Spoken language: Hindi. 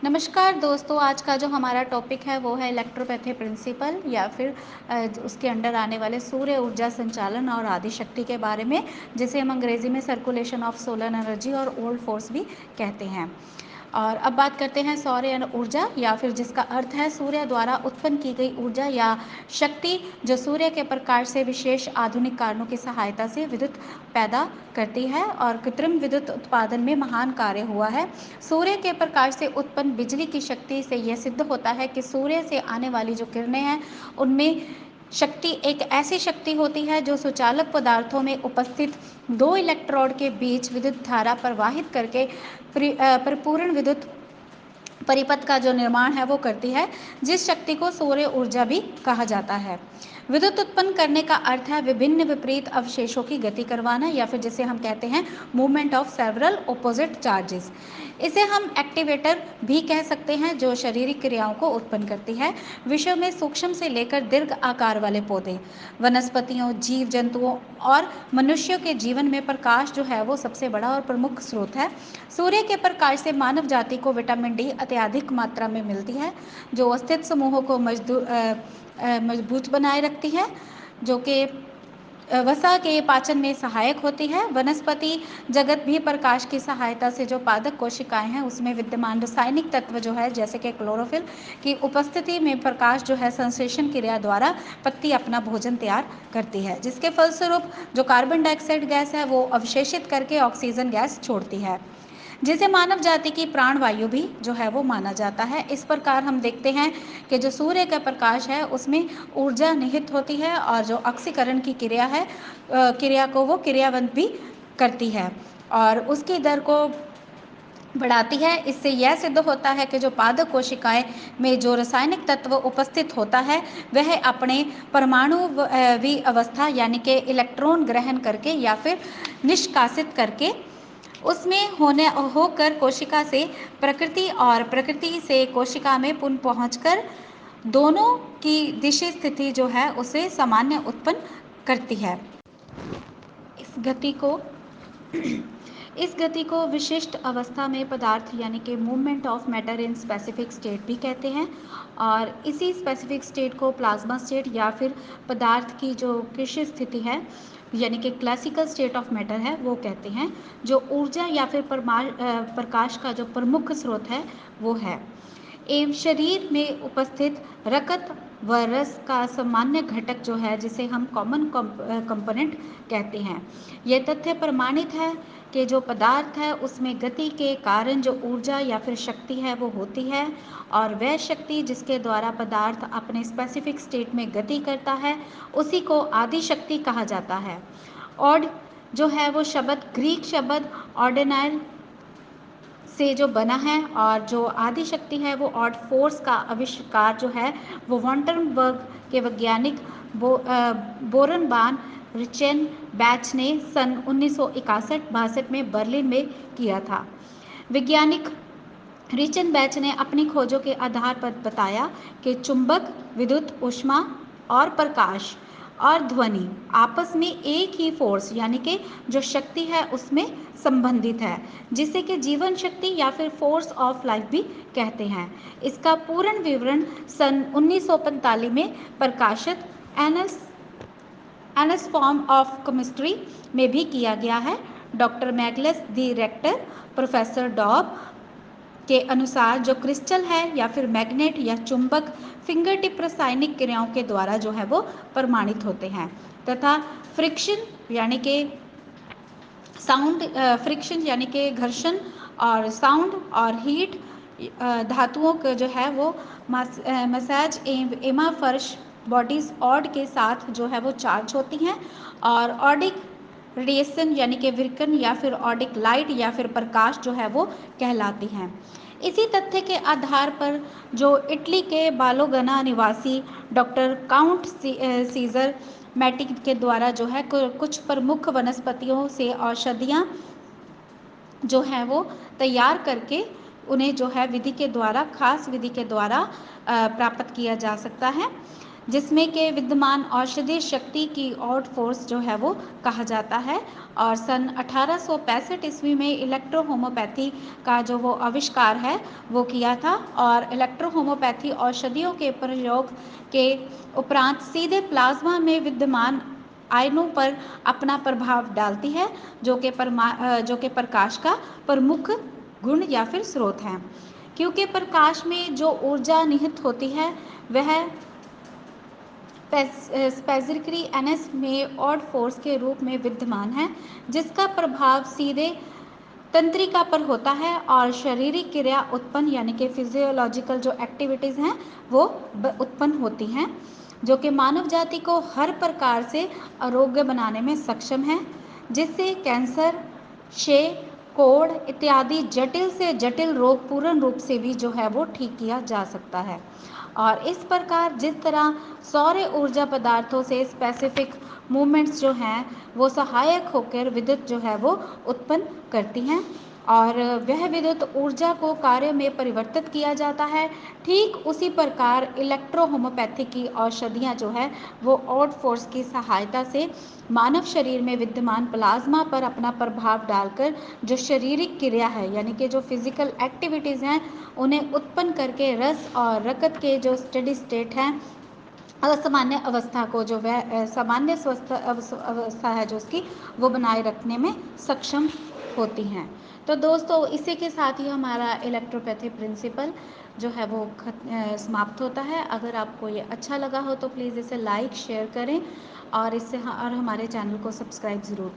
नमस्कार दोस्तों, आज का जो हमारा टॉपिक है वो है इलेक्ट्रोपैथी प्रिंसिपल या फिर उसके अंडर आने वाले सूर्य ऊर्जा संचालन और आदिशक्ति के बारे में, जिसे हम अंग्रेजी में सर्कुलेशन ऑफ सोलर एनर्जी और ओल्ड फोर्स भी कहते हैं। और अब बात करते हैं सौर ऊर्जा या फिर जिसका अर्थ है सूर्य द्वारा उत्पन्न की गई ऊर्जा या शक्ति, जो सूर्य के प्रकाश से विशेष आधुनिक कारणों की सहायता से विद्युत पैदा करती है और कृत्रिम विद्युत उत्पादन में महान कार्य हुआ है। सूर्य के प्रकाश से उत्पन्न बिजली की शक्ति से यह सिद्ध होता है कि सूर्य से आने वाली जो किरणें हैं उनमें शक्ति एक ऐसी शक्ति होती है जो सुचालक पदार्थों में उपस्थित दो इलेक्ट्रोड के बीच विद्युत धारा प्रवाहित करके परिपूर्ण विद्युत परिपथ का जो निर्माण है वो करती है, जिस शक्ति को सौर ऊर्जा भी कहा जाता है। विद्युत उत्पन्न करने का अर्थ है विभिन्न विपरीत अवशेषों की गति करवाना या फिर जिसे हम कहते हैं movement of several opposite charges. इसे हम एक्टिवेटर भी कह सकते हैं, जो शारीरिक क्रियाओं को उत्पन्न करती है। विश्व में सूक्ष्म से लेकर दीर्घ आकार वाले पौधे, वनस्पतियों, जीव जंतुओं और मनुष्यों के जीवन में प्रकाश जो है वो सबसे बड़ा और प्रमुख स्रोत है। सूर्य के प्रकाश से मानव जाति को विटामिन डी अत्यधिक मात्रा में मिलती है, जो अस्थित समूहों को मजबूत बनाए रखती है, जो कि वसा के पाचन में सहायक होती है। वनस्पति जगत भी प्रकाश की सहायता से जो पादप कोशिकाएं हैं उसमें विद्यमान रासायनिक तत्व जो है जैसे कि क्लोरोफिल की उपस्थिति में प्रकाश जो है संश्लेषण क्रिया द्वारा पत्ती अपना भोजन तैयार करती है, जिसके फलस्वरूप जो कार्बन डाइऑक्साइड गैस है वो अवशेषित करके ऑक्सीजन गैस छोड़ती है, जिसे मानव जाति की प्राणवायु भी जो है वो माना जाता है। इस प्रकार हम देखते हैं कि जो सूर्य का प्रकाश है उसमें ऊर्जा निहित होती है और जो ऑक्सीकरण की क्रिया है क्रिया को वो क्रियावंत भी करती है और उसकी दर को बढ़ाती है। इससे यह सिद्ध होता है कि जो पादप कोशिकाएं में जो रासायनिक तत्व उपस्थित होता है वह अपने परमाणु अवस्था यानी कि इलेक्ट्रॉन ग्रहण करके या फिर निष्कासित करके उसमें होने होकर कोशिका से प्रकृति और प्रकृति से कोशिका में पुनः पहुंचकर दोनों की दिशा स्थिति जो है उसे सामान्य उत्पन्न करती है। इस गति को इस गति को विशिष्ट अवस्था में पदार्थ यानी कि movement of matter in specific state भी कहते हैं और इसी स्पेसिफिक स्टेट को प्लाज्मा स्टेट या फिर पदार्थ की जो कृषि स्थिति है यानी कि क्लासिकल स्टेट ऑफ मैटर है वो कहते हैं, जो ऊर्जा या फिर प्रकाश का जो प्रमुख स्रोत है वो है एवं शरीर में उपस्थित रक्त व रस का सामान्य घटक जो है जिसे हम कॉमन कंपोनेंट कहते हैं। यह तथ्य प्रमाणित है कि जो पदार्थ है उसमें गति के कारण जो ऊर्जा या फिर शक्ति है वो होती है और वह शक्ति जिसके द्वारा पदार्थ अपने स्पेसिफिक स्टेट में गति करता है उसी को आदि शक्ति कहा जाता है। ऑड जो है वो शब्द ग्रीक शब्द ऑर्डिनाइल से जो बना है और जो आदि शक्ति है वो ऑड फोर्स का आविष्कार जो है वो वॉन्टनबर्ग के वैज्ञानिक बोरनबान रिचेन बैच ने सन 1961-62 में बर्लिन में किया था। वैज्ञानिक रिचन बैच ने अपनी खोजों के आधार पर बताया कि चुंबक, विद्युत ऊष्मा और प्रकाश और ध्वनि आपस में एक ही फोर्स यानी कि जो शक्ति है उसमें संबंधित है, जिसे कि जीवन शक्ति या फिर फोर्स ऑफ लाइफ भी कहते हैं। इसका पूर्ण विवरण सन 1945 में प्रकाशित anus anus form of chemistry में भी किया गया है। डॉक्टर मैगलस दी रेक्टर, प्रोफेसर डॉब के अनुसार जो क्रिस्टल है या फिर मैग्नेट या चुंबक फिंगर टिप रासायनिक क्रियाओं के द्वारा जो है वो प्रमाणित होते हैं तथा फ्रिक्शन यानी कि साउंड फ्रिक्शन यानी कि घर्षण और साउंड और हीट धातुओं का जो है वो मसाज एमा फर्श बॉडीज ऑड के साथ जो है वो चार्ज होती हैं और ऑडिक रेडिएशन यानी कि विकिरण या फिर ऑडिक लाइट या फिर प्रकाश जो है वो कहलाती हैं। इसी तथ्य के आधार पर जो इटली के बालोगना निवासी डॉक्टर काउंट सीजर मैटिक के द्वारा जो है कुछ प्रमुख वनस्पतियों से औषधियाँ जो हैं वो तैयार करके उन्हें जो है विधि के द्वारा खास विधि के द्वारा प्राप्त किया जा सकता है। जिसमें के विद्यमान औषधीय शक्ति की ऑड फोर्स जो है वो कहा जाता है। और सन 1865 ईस्वी में इलेक्ट्रोहोमोपैथी का जो वो आविष्कार है वो किया था। और इलेक्ट्रोहोमोपैथी औषधियों के प्रयोग के उपरांत सीधे प्लाज्मा में विद्यमान आयनों पर अपना प्रभाव डालती है, जो कि प्रकाश का प्रमुख गुण या फिर स्रोत है। क्योंकि प्रकाश में जो ऊर्जा निहित होती है वह स्पेसिफिकली एनएस में ऑड फोर्स के रूप में विद्यमान है, जिसका प्रभाव सीधे तंत्रिका पर होता है और शारीरिक क्रिया उत्पन्न यानी कि फिजियोलॉजिकल जो एक्टिविटीज़ हैं वो उत्पन्न होती हैं, जो कि मानव जाति को हर प्रकार से आरोग्य बनाने में सक्षम है, जिससे कैंसर, क्षय, कोढ़ इत्यादि जटिल से जटिल रोग पूर्ण रूप से भी जो है वो ठीक किया जा सकता है। और इस प्रकार जिस तरह सौर ऊर्जा पदार्थों से स्पेसिफिक मूवमेंट्स जो हैं वो सहायक होकर विद्युत जो है वो उत्पन्न करती हैं और वह विद्युत ऊर्जा को कार्य में परिवर्तित किया जाता है। ठीक उसी प्रकार इलेक्ट्रोहोमोपैथी की औषधियाँ जो है वो ऑड फोर्स की सहायता से मानव शरीर में विद्यमान प्लाज्मा पर अपना प्रभाव डालकर जो शारीरिक क्रिया है यानी कि जो फिजिकल एक्टिविटीज़ हैं उन्हें उत्पन्न करके रस और रक्त के जो स्टेडी स्टेट हैं असामान्य अवस्था को जो वह सामान्य स्वस्थ अवस्था है जो उसकी वो बनाए रखने में सक्षम होती हैं। तो दोस्तों इसी के साथ ही हमारा इलेक्ट्रोपैथी प्रिंसिपल जो है वो समाप्त होता है। अगर आपको ये अच्छा लगा हो तो प्लीज़ इसे लाइक शेयर करें और इससे और हमारे चैनल को सब्सक्राइब ज़रूर